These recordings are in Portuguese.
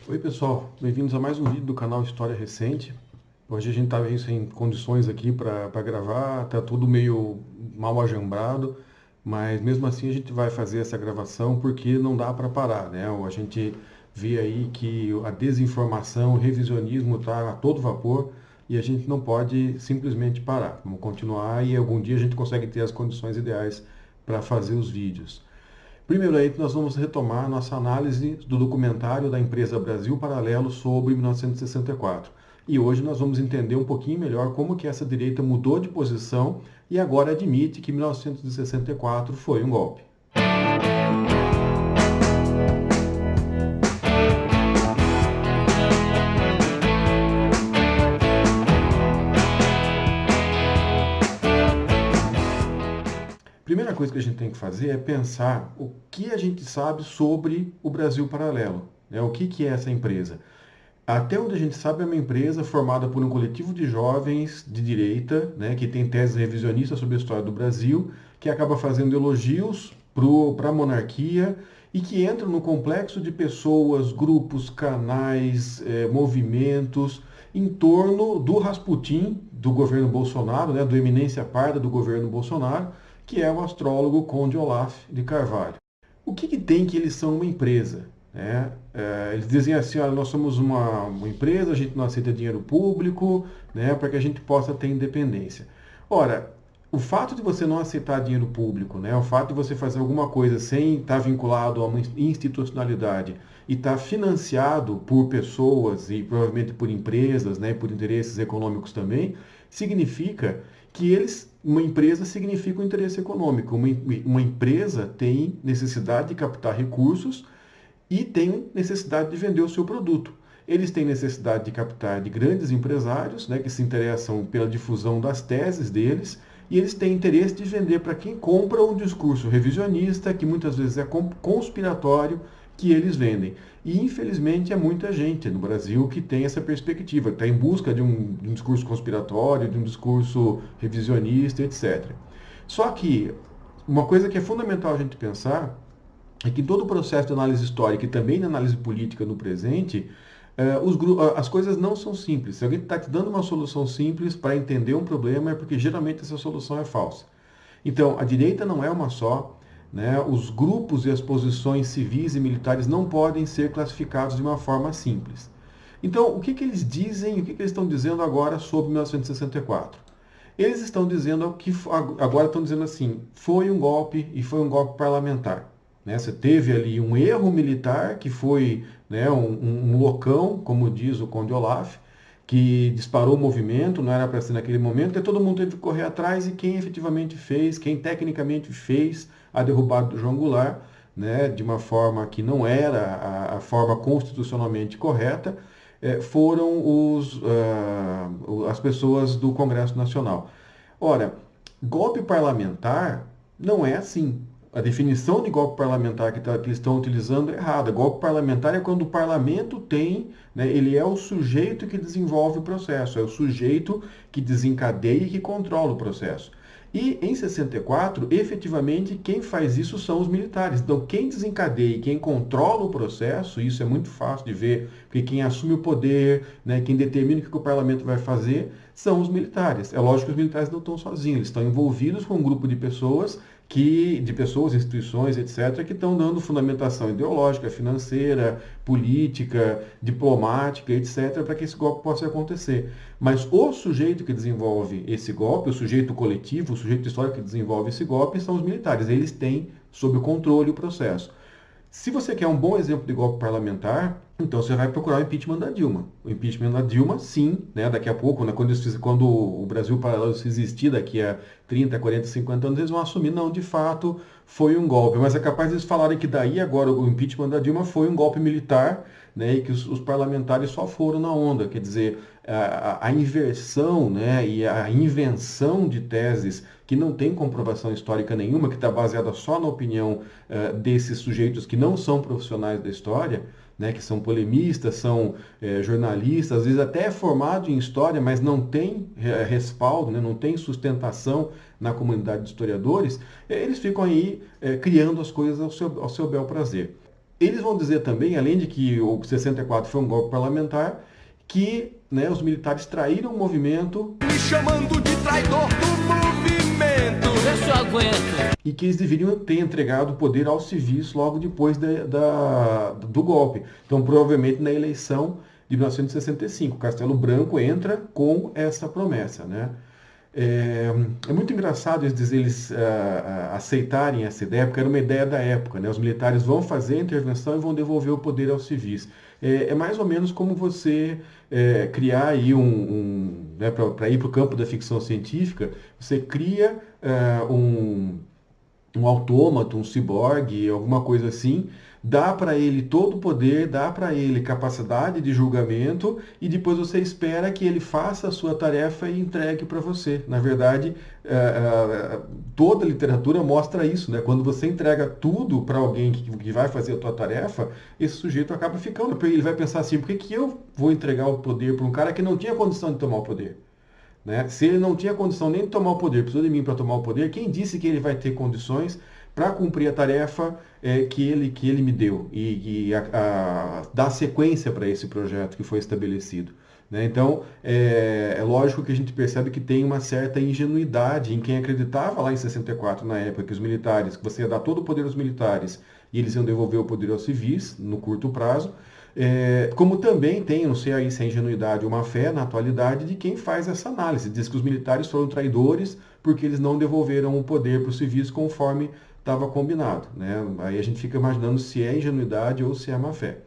Oi pessoal, bem-vindos a mais um vídeo do canal História Recente. Hoje a gente está sem condições aqui para gravar, tá tudo meio mal ajambrado, mas mesmo assim a gente vai fazer essa gravação porque não dá para parar, né? A gente vê aí que a desinformação, o revisionismo está a todo vapor e a gente não pode simplesmente parar. Vamos continuar e algum dia a gente consegue ter as condições ideais para fazer os vídeos. Primeiro aí nós vamos retomar nossa análise do documentário da empresa Brasil Paralelo sobre 1964. E hoje nós vamos entender um pouquinho melhor como que essa direita mudou de posição e agora admite que 1964 foi um golpe. Primeira coisa que a gente tem que fazer é pensar o que a gente sabe sobre o Brasil Paralelo, né? O que é essa empresa? Até onde a gente sabe, é uma empresa formada por um coletivo de jovens de direita, né, que tem teses revisionistas sobre a história do Brasil, que acaba fazendo elogios para a monarquia e que entra no complexo de pessoas, grupos, canais, movimentos em torno do Rasputin, do governo Bolsonaro, né, do eminência parda do governo Bolsonaro, que é o astrólogo Conde Olaf de Carvalho. O que tem que eles são uma empresa? Né? Eles dizem assim, olha, nós somos uma empresa, a gente não aceita dinheiro público, né, para que a gente possa ter independência. Ora, o fato de você não aceitar dinheiro público, né, o fato de você fazer alguma coisa sem estar vinculado a uma institucionalidade e estar financiado por pessoas e provavelmente por empresas, né, por interesses econômicos também, significa que uma empresa significa um interesse econômico. Uma empresa tem necessidade de captar recursos e tem necessidade de vender o seu produto. Eles têm necessidade de captar de grandes empresários, né, que se interessam pela difusão das teses deles, e eles têm interesse de vender para quem compra um discurso revisionista, que muitas vezes é conspiratório, que eles vendem. E infelizmente é muita gente no Brasil que tem essa perspectiva, que está em busca de um discurso conspiratório, de um discurso revisionista, etc. Só que uma coisa que é fundamental a gente pensar é que todo o processo de análise histórica e também de análise política no presente, as coisas não são simples. Se alguém está te dando uma solução simples para entender um problema, é porque geralmente essa solução é falsa. Então, a direita não é uma só, né? Os grupos e as posições civis e militares não podem ser classificados de uma forma simples. Então, o que eles dizem, o que eles estão dizendo agora sobre 1964? Eles estão dizendo que agora estão dizendo assim, foi um golpe e foi um golpe parlamentar. Né? Você teve ali um erro militar, que foi, né, um loucão, como diz o Conde Olaf, que disparou o movimento, não era para ser naquele momento, e todo mundo teve que correr atrás, e quem efetivamente fez, quem tecnicamente fez a derrubada do João Goulart, né, de uma forma que não era a forma constitucionalmente correta, foram as pessoas do Congresso Nacional. Ora, golpe parlamentar não é assim. A definição de golpe parlamentar que eles estão utilizando é errada. Golpe parlamentar é quando o parlamento tem, né, ele é o sujeito que desenvolve o processo, é o sujeito que desencadeia e que controla o processo. E em 64, efetivamente, quem faz isso são os militares. Então, quem desencadeia e quem controla o processo, isso é muito fácil de ver, porque quem assume o poder, né, quem determina o que o parlamento vai fazer, são os militares. É lógico que os militares não estão sozinhos, eles estão envolvidos com um grupo de pessoas, instituições, etc., que estão dando fundamentação ideológica, financeira, política, diplomática, etc., para que esse golpe possa acontecer. Mas o sujeito que desenvolve esse golpe, o sujeito coletivo, o sujeito histórico que desenvolve esse golpe, são os militares. Eles têm sob controle o processo. Se você quer um bom exemplo de golpe parlamentar, então você vai procurar o impeachment da Dilma. O impeachment da Dilma, sim, né, daqui a pouco, né, quando o Brasil Paralelo se existir, daqui a 30, 40, 50 anos, eles vão assumir, não, de fato, foi um golpe. Mas é capaz de eles falarem que daí agora o impeachment da Dilma foi um golpe militar, né, e que os parlamentares só foram na onda. Quer dizer, a inversão, né, e a invenção de teses que não tem comprovação histórica nenhuma, que está baseada só na opinião desses sujeitos que não são profissionais da história, né, que são polemistas, são jornalistas, às vezes até é formado em história, mas não tem respaldo, né, não tem sustentação na comunidade de historiadores, eles ficam aí criando as coisas ao seu bel prazer. Eles vão dizer também, além de que o 64 foi um golpe parlamentar, que, né, os militares traíram o movimento. Me chamando de traidor do movimento. Eu só aguento. E que eles deveriam ter entregado o poder aos civis logo depois do golpe. Então, provavelmente na eleição de 1965, Castelo Branco entra com essa promessa, né? É muito engraçado eles aceitarem essa ideia, porque era uma ideia da época, né? Os militares vão fazer a intervenção e vão devolver o poder aos civis. É mais ou menos como você criar aí né, para ir para o campo da ficção científica, você cria um autômato, um ciborgue, alguma coisa assim, dá para ele todo o poder, dá para ele capacidade de julgamento e depois você espera que ele faça a sua tarefa e entregue para você. Na verdade, toda a literatura mostra isso, né? Quando você entrega tudo para alguém que vai fazer a tua tarefa, esse sujeito acaba ficando, porque ele vai pensar assim, por que eu vou entregar o poder para um cara que não tinha condição de tomar o poder? Né? Se ele não tinha condição nem de tomar o poder, precisou de mim para tomar o poder, quem disse que ele vai ter condições para cumprir a tarefa que ele me deu e dar sequência para esse projeto que foi estabelecido? Né? Então, é lógico que a gente percebe que tem uma certa ingenuidade em quem acreditava lá em 64, na época, que os militares, que você ia dar todo o poder aos militares e eles iam devolver o poder aos civis no curto prazo. Como também tem, não sei aí se é ingenuidade ou má fé na atualidade, de quem faz essa análise. Diz que os militares foram traidores porque eles não devolveram o poder para os civis conforme estava combinado. Né? Aí a gente fica imaginando se é ingenuidade ou se é má fé.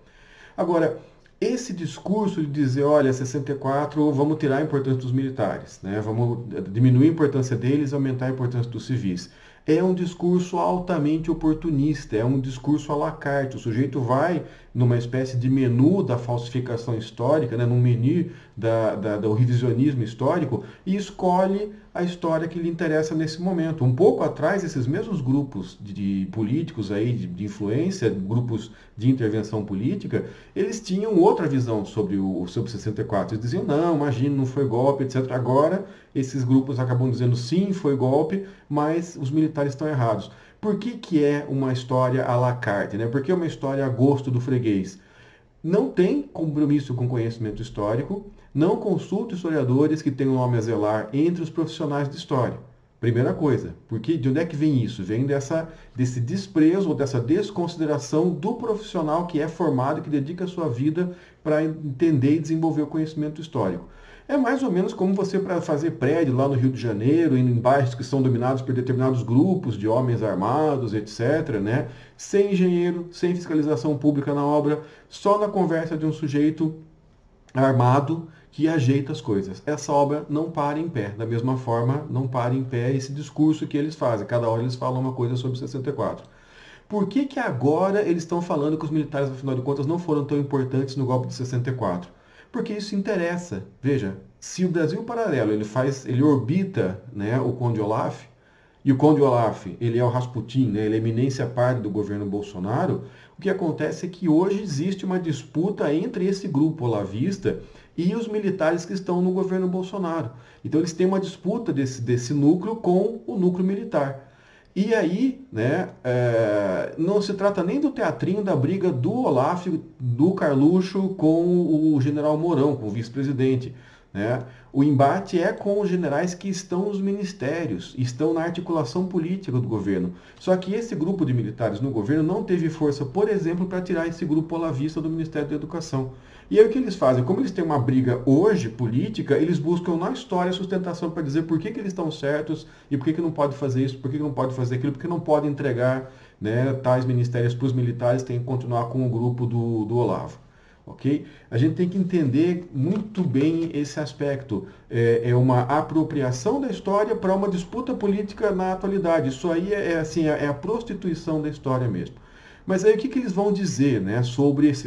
Agora, esse discurso de dizer, olha, 64, vamos tirar a importância dos militares, né? Vamos diminuir a importância deles, aumentar a importância dos civis. É um discurso altamente oportunista, é um discurso à la carte. O sujeito vai numa espécie de menu da falsificação histórica, né, num menu do revisionismo histórico, e escolhe a história que lhe interessa nesse momento. Um pouco atrás, esses mesmos grupos de políticos aí, de influência, grupos de intervenção política, eles tinham outra visão sobre 64. Eles diziam, não, imagina, não foi golpe, etc. Agora, esses grupos acabam dizendo, sim, foi golpe, mas os militares estão errados. Por que é uma história à la carte? Né? Por que é uma história a gosto do freguês? Não tem compromisso com conhecimento histórico, não consulta historiadores que tenham nome a zelar entre os profissionais de história. Primeira coisa, porque de onde é que vem isso? Vem desse desprezo ou dessa desconsideração do profissional que é formado, que dedica a sua vida para entender e desenvolver o conhecimento histórico. É mais ou menos como você para fazer prédio lá no Rio de Janeiro, em bairros que são dominados por determinados grupos de homens armados, etc., né? Sem engenheiro, sem fiscalização pública na obra, só na conversa de um sujeito armado que ajeita as coisas. Essa obra não para em pé. Da mesma forma, não para em pé esse discurso que eles fazem. Cada hora eles falam uma coisa sobre 64. Por que agora eles estão falando que os militares, afinal de contas, não foram tão importantes no golpe de 64? Porque isso interessa. Veja, se o Brasil Paralelo ele orbita, né, o Conde Olaf, e o Conde Olaf ele é o Rasputin, né, ele é a eminência par do governo Bolsonaro, o que acontece é que hoje existe uma disputa entre esse grupo olavista e os militares que estão no governo Bolsonaro. Então eles têm uma disputa desse núcleo com o núcleo militar. E aí, né, não se trata nem do teatrinho da briga do Olaf, do Carluxo com o general Mourão, com o vice-presidente. Né? O embate é com os generais que estão nos ministérios, estão na articulação política do governo. Só que esse grupo de militares no governo não teve força, por exemplo, para tirar esse grupo olavista do Ministério da Educação. E aí o que eles fazem? Como eles têm uma briga hoje política, eles buscam na história sustentação para dizer por que eles estão certos e por que não pode fazer isso, por que não pode fazer aquilo, por que não pode entregar, né, tais ministérios para os militares, tem que continuar com o grupo do Olavo. Ok? A gente tem que entender muito bem esse aspecto. É uma apropriação da história para uma disputa política na atualidade. Isso aí é a prostituição da história mesmo. Mas aí o que eles vão dizer, né,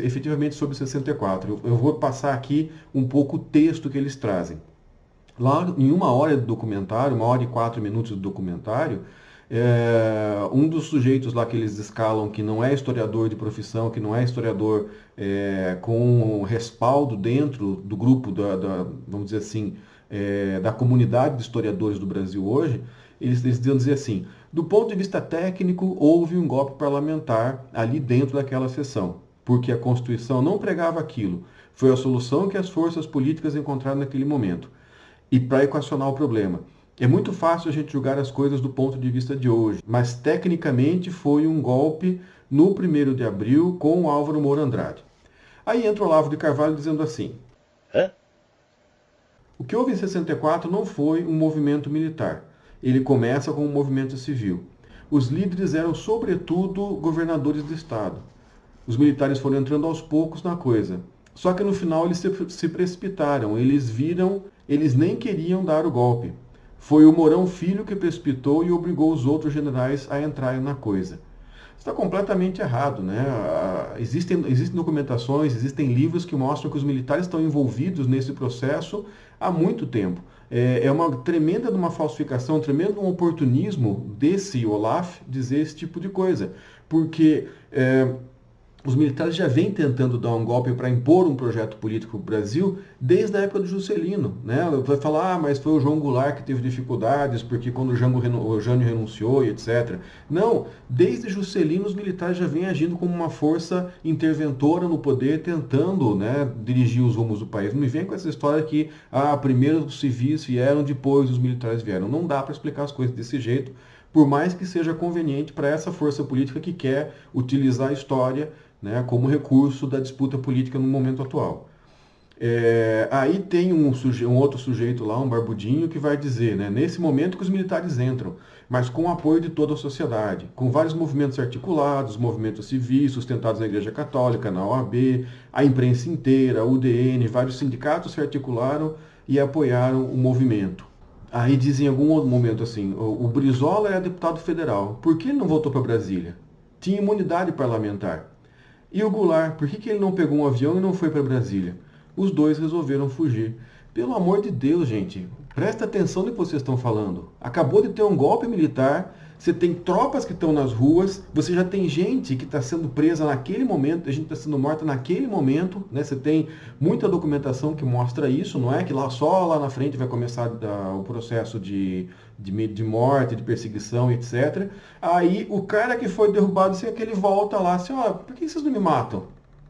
efetivamente sobre 64? Eu vou passar aqui um pouco o texto que eles trazem. Lá em 1 hora do documentário, 1 hora e 4 minutos do documentário, um dos sujeitos lá que eles escalam, que não é historiador de profissão, que não é historiador com respaldo dentro do grupo, vamos dizer assim, da comunidade de historiadores do Brasil hoje, eles dizer assim, Do ponto de vista técnico, houve um golpe parlamentar ali dentro daquela sessão, porque a Constituição não pregava aquilo. Foi a solução que as forças políticas encontraram naquele momento. E para equacionar o problema. É muito fácil a gente julgar as coisas do ponto de vista de hoje, mas tecnicamente foi um golpe no 1º de abril com o Álvaro Moura Andrade. Aí entra o Olavo de Carvalho dizendo assim: o que houve em 64 não foi um movimento militar. Ele começa com um movimento civil. Os líderes eram, sobretudo, governadores de estado. Os militares foram entrando aos poucos na coisa. Só que no final eles se precipitaram. Eles nem queriam dar o golpe. Foi o Mourão Filho que precipitou e obrigou os outros generais a entrarem na coisa. Está completamente errado, né? Existem documentações, existem livros que mostram que os militares estão envolvidos nesse processo há muito tempo. É uma tremenda uma falsificação, um tremendo oportunismo desse Olaf dizer esse tipo de coisa, porque os militares já vêm tentando dar um golpe para impor um projeto político no Brasil desde a época do Juscelino, né? Vai falar, mas foi o João Goulart que teve dificuldades, porque quando o Jânio renunciou e etc. Não, desde Juscelino os militares já vêm agindo como uma força interventora no poder, tentando, né, dirigir os rumos do país. Não me vem com essa história que primeiro os civis vieram, depois os militares vieram. Não dá para explicar as coisas desse jeito, por mais que seja conveniente para essa força política que quer utilizar a história, né, como recurso da disputa política no momento atual. Aí tem um outro sujeito lá, um barbudinho, que vai dizer, né, nesse momento que os militares entram, mas com o apoio de toda a sociedade, com vários movimentos articulados, movimentos civis sustentados na Igreja Católica, na OAB, a imprensa inteira, a UDN, vários sindicatos se articularam e apoiaram o movimento. Aí dizem em algum outro momento assim, o Brizola era deputado federal, por que ele não voltou para Brasília? Tinha imunidade parlamentar. E o Goulart, por que ele não pegou um avião e não foi para Brasília? Os dois resolveram fugir. Pelo amor de Deus, gente, presta atenção no que vocês estão falando. Acabou de ter um golpe militar, você tem tropas que estão nas ruas, você já tem gente que está sendo presa naquele momento, a gente está sendo morta naquele momento, né? Você tem muita documentação que mostra isso, não é que só lá na frente vai começar o processo de morte, de perseguição, etc. Aí o cara que foi derrubado, assim, que ele volta lá, assim, por que vocês não me matam?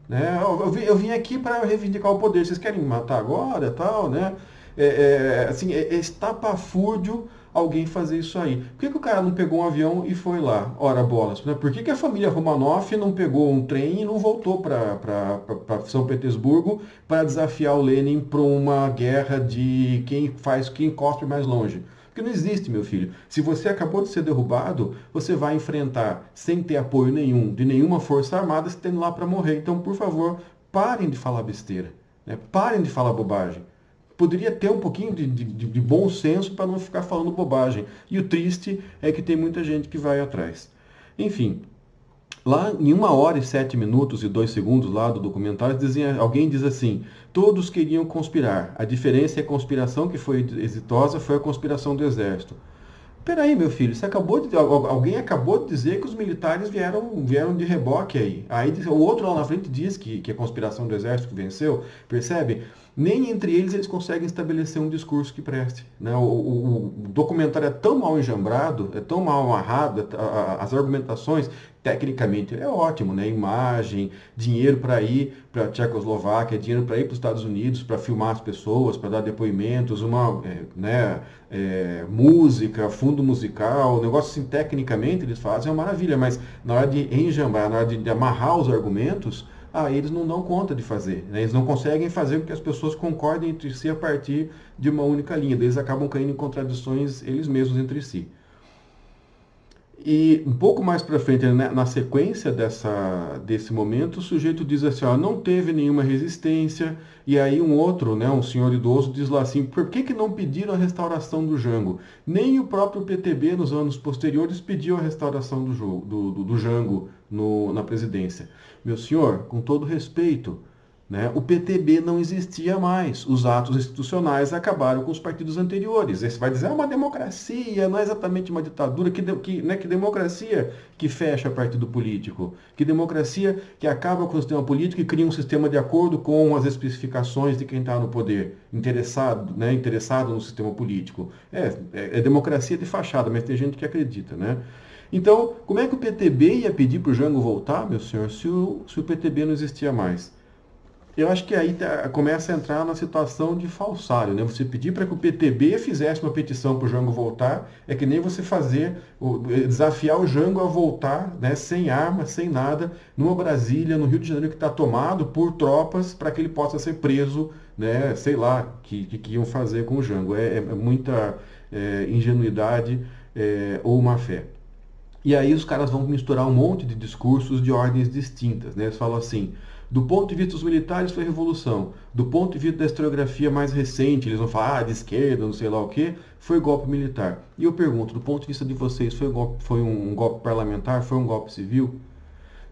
Né? Eu vim aqui para reivindicar o poder, vocês querem me matar agora, tal, né? É estapafúrdio alguém fazer isso aí. Por que o cara não pegou um avião e foi lá? Ora, bolas. Né? Por que a família Romanoff não pegou um trem e não voltou para São Petersburgo para desafiar o Lenin para uma guerra de quem cospe mais longe? Porque não existe, meu filho. Se você acabou de ser derrubado, você vai enfrentar, sem ter apoio nenhum, de nenhuma força armada, você tendo lá para morrer. Então, por favor, parem de falar besteira. Né? Parem de falar bobagem. Poderia ter um pouquinho de bom senso para não ficar falando bobagem. E o triste é que tem muita gente que vai atrás. Enfim, lá em 1h07 e 2 segundos lá do documentário, alguém diz assim, todos queriam conspirar. A diferença é a conspiração que foi exitosa foi a conspiração do exército. Peraí, meu filho, alguém acabou de dizer que os militares vieram de reboque aí. Aí o outro lá na frente diz que a conspiração do exército que venceu, percebe? Nem entre eles conseguem estabelecer um discurso que preste. Né? O documentário é tão mal enjambrado, é tão mal amarrado, as argumentações, tecnicamente, é ótimo, né? Imagem, dinheiro para ir para a Tchecoslováquia, dinheiro para ir para os Estados Unidos, para filmar as pessoas, para dar depoimentos, música, fundo musical, o negócio assim, tecnicamente eles fazem é uma maravilha, mas na hora de enjambrar, na hora de amarrar os argumentos, eles não dão conta de fazer. Né? Eles não conseguem fazer com que as pessoas concordem entre si a partir de uma única linha. Eles acabam caindo em contradições eles mesmos entre si. E um pouco mais para frente, né, na sequência desse momento, o sujeito diz assim, não teve nenhuma resistência, e aí um outro, né, um senhor idoso, diz lá assim, por que não pediram a restauração do Jango? Nem o próprio PTB, nos anos posteriores, pediu a restauração do Jango na presidência. Meu senhor, com todo respeito, né? O PTB não existia mais. Os atos institucionais acabaram com os partidos anteriores. Aí você vai dizer, é uma democracia, não é exatamente uma ditadura. Que democracia que fecha partido político? Que democracia que acaba com o sistema político e cria um sistema de acordo com as especificações de quem está no poder, interessado, né? Interessado no sistema político. É democracia de fachada, mas tem gente que acredita, né? Então, como é que o PTB ia pedir para o Jango voltar, meu senhor, se o PTB não existia mais? Eu acho que aí começa a entrar na situação de falsário, né? Você pedir para que o PTB fizesse uma petição para o Jango voltar, é que nem você desafiar o Jango a voltar, né, sem arma, sem nada, numa Brasília, no Rio de Janeiro, que está tomado por tropas para que ele possa ser preso, né? Sei lá, que iam fazer com o Jango. É muita ingenuidade ou má fé. E aí os caras vão misturar um monte de discursos de ordens distintas, né? Eles falam assim, do ponto de vista dos militares foi revolução, do ponto de vista da historiografia mais recente, eles vão falar de esquerda, não sei lá o que, foi golpe militar. E eu pergunto, do ponto de vista de vocês, foi um golpe parlamentar, foi um golpe civil?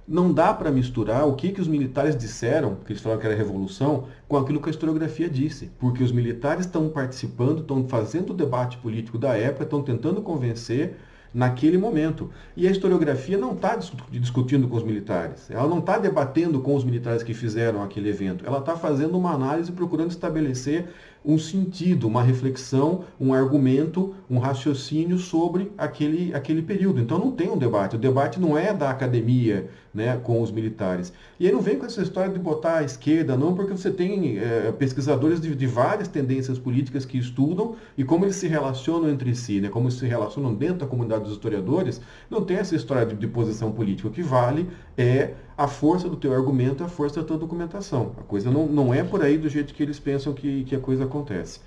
Não dá para misturar o que os militares disseram, que eles falaram que era revolução, com aquilo que a historiografia disse. Porque os militares estão participando, estão fazendo o debate político da época, estão tentando convencer naquele momento. E a historiografia não está discutindo com os militares, ela não está debatendo com os militares que fizeram aquele evento, ela está fazendo uma análise procurando estabelecer um sentido, uma reflexão, um argumento, um raciocínio sobre aquele período. Então não tem um debate. O debate não é da academia, né, com os militares. E aí não vem com essa história de botar a esquerda, não, porque você tem pesquisadores de várias tendências políticas que estudam e como eles se relacionam entre si, né, como eles se relacionam dentro da comunidade dos historiadores, não tem essa história de posição política. O que vale é a força do teu argumento, a força da tua documentação. A coisa não é por aí do jeito que eles pensam que a coisa acontece.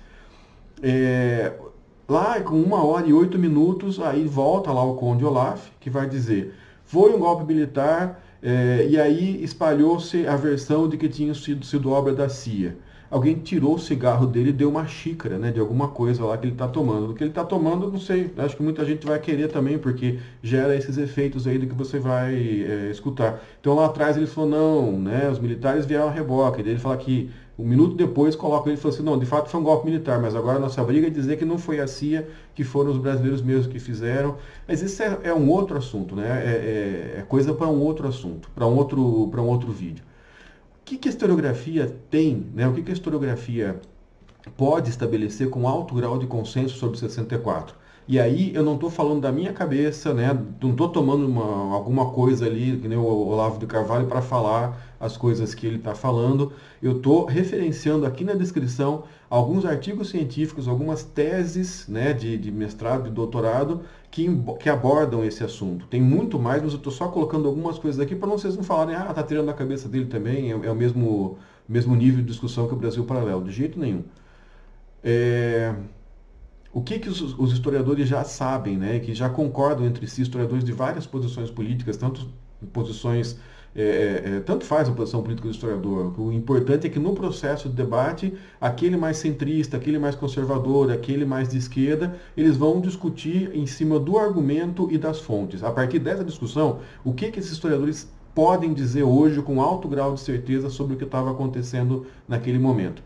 Lá, com 1h08, aí volta lá o Conde Olaf, que vai dizer, foi um golpe militar, e aí espalhou-se a versão de que tinha sido obra da CIA. Alguém tirou o cigarro dele e deu uma xícara, né, de alguma coisa lá que ele está tomando. Do que ele está tomando, não sei, acho que muita gente vai querer também, porque gera esses efeitos aí do que você vai escutar. Então lá atrás ele falou, não, né, os militares vieram a reboque. Daí ele fala que um minuto depois coloca ele e fala assim, não, de fato foi um golpe militar, mas agora a nossa briga é dizer que não foi a CIA, que foram os brasileiros mesmos que fizeram. Mas isso é um outro assunto, né, é coisa para um outro assunto, para um outro vídeo. O que a historiografia tem, né? O que a historiografia pode estabelecer com alto grau de consenso sobre 64? E aí eu não estou falando da minha cabeça, né? Não estou tomando alguma coisa ali, que nem o Olavo de Carvalho, para falar as coisas que ele está falando. Eu estou referenciando aqui na descrição alguns artigos científicos, algumas teses, né, de mestrado, de doutorado, que abordam esse assunto. Tem muito mais, mas eu estou só colocando algumas coisas aqui para vocês não falarem, tá tirando da cabeça dele também, é o mesmo nível de discussão que o Brasil Paralelo. De jeito nenhum. O que os historiadores já sabem, né, que já concordam entre si, historiadores de várias posições políticas, tanto posições, tanto faz a posição política do historiador. O importante é que no processo de debate, aquele mais centrista, aquele mais conservador, aquele mais de esquerda, eles vão discutir em cima do argumento e das fontes. A partir dessa discussão, o que esses historiadores podem dizer hoje com alto grau de certeza sobre o que estava acontecendo naquele momento?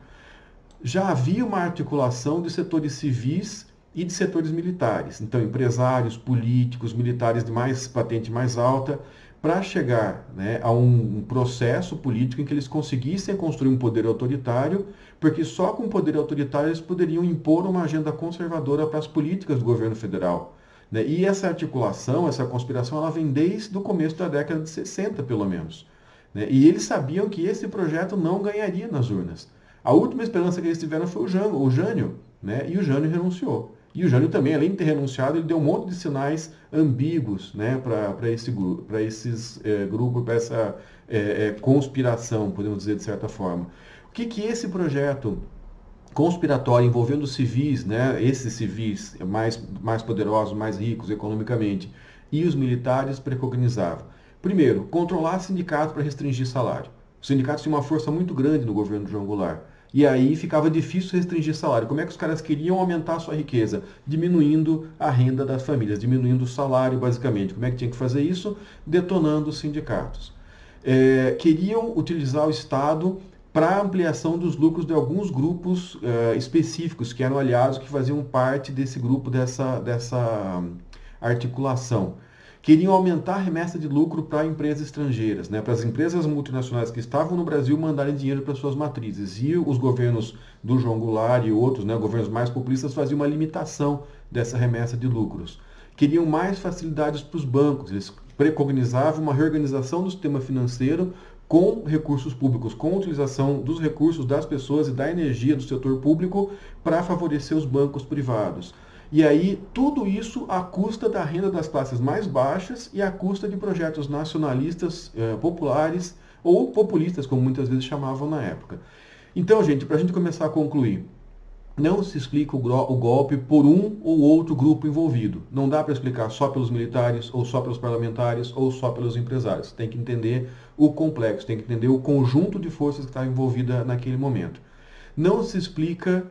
Já havia uma articulação de setores civis e de setores militares. Então, empresários, políticos, militares de patente mais alta, para chegar, né, a um processo político em que eles conseguissem construir um poder autoritário, porque só com o poder autoritário eles poderiam impor uma agenda conservadora para as políticas do governo federal, né? E essa articulação, essa conspiração, ela vem desde o começo da década de 60, pelo menos, né? E eles sabiam que esse projeto não ganharia nas urnas. A última esperança que eles tiveram foi o Jânio, né? E o Jânio renunciou. E o Jânio também, além de ter renunciado, ele deu um monte de sinais ambíguos, né, para esses grupos, para essa conspiração, podemos dizer de certa forma. O que esse projeto conspiratório envolvendo civis, né, esses civis mais poderosos, mais ricos economicamente, e os militares preconizavam? Primeiro, controlar sindicatos para restringir salário. Os sindicatos tinham uma força muito grande no governo de João Goulart. E aí ficava difícil restringir salário. Como é que os caras queriam aumentar a sua riqueza? Diminuindo a renda das famílias, diminuindo o salário, basicamente. Como é que tinha que fazer isso? Detonando os sindicatos. Queriam utilizar o Estado para a ampliação dos lucros de alguns grupos específicos, que eram aliados, que faziam parte desse grupo, dessa articulação. Queriam aumentar a remessa de lucro para empresas estrangeiras, né, para as empresas multinacionais que estavam no Brasil mandarem dinheiro para suas matrizes. E os governos do João Goulart e outros, né, governos mais populistas, faziam uma limitação dessa remessa de lucros. Queriam mais facilidades para os bancos, eles preconizavam uma reorganização do sistema financeiro com recursos públicos, com a utilização dos recursos das pessoas e da energia do setor público para favorecer os bancos privados. E aí, tudo isso à custa da renda das classes mais baixas e à custa de projetos nacionalistas, populares ou populistas, como muitas vezes chamavam na época. Então, gente, para a gente começar a concluir, não se explica o golpe por um ou outro grupo envolvido. Não dá para explicar só pelos militares, ou só pelos parlamentares, ou só pelos empresários. Tem que entender o complexo, tem que entender o conjunto de forças que está envolvida naquele momento. Não se explica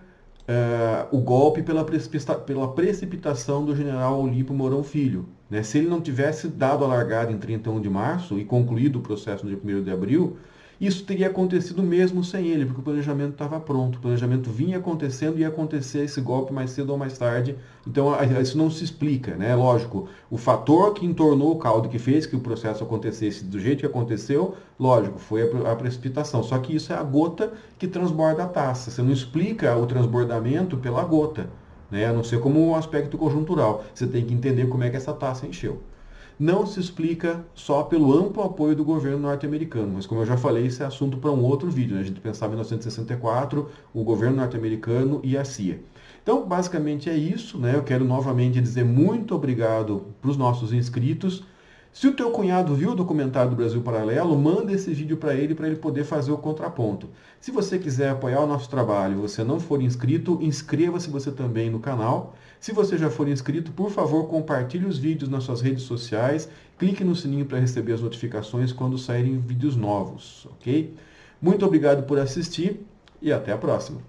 o golpe pela precipitação do general Olímpio Mourão Filho. Né? Se ele não tivesse dado a largada em 31 de março e concluído o processo no dia 1º de abril, isso teria acontecido mesmo sem ele, porque o planejamento estava pronto. O planejamento vinha acontecendo e ia acontecer esse golpe mais cedo ou mais tarde. Então, isso não se explica, né? Lógico, o fator que entornou o caldo, que fez que o processo acontecesse do jeito que aconteceu, lógico, foi a precipitação. Só que isso é a gota que transborda a taça. Você não explica o transbordamento pela gota, né? A não ser como um aspecto conjuntural. Você tem que entender como é que essa taça encheu. Não se explica só pelo amplo apoio do governo norte-americano, mas como eu já falei, isso é assunto para um outro vídeo, né? A gente pensava em 1964, o governo norte-americano e a CIA. Então, basicamente é isso, né? Eu quero novamente dizer muito obrigado para os nossos inscritos. Se o teu cunhado viu o documentário do Brasil Paralelo, manda esse vídeo para ele poder fazer o contraponto. Se você quiser apoiar o nosso trabalho e você não for inscrito, inscreva-se você também no canal. Se você já for inscrito, por favor, compartilhe os vídeos nas suas redes sociais, clique no sininho para receber as notificações quando saírem vídeos novos, ok? Muito obrigado por assistir e até a próxima.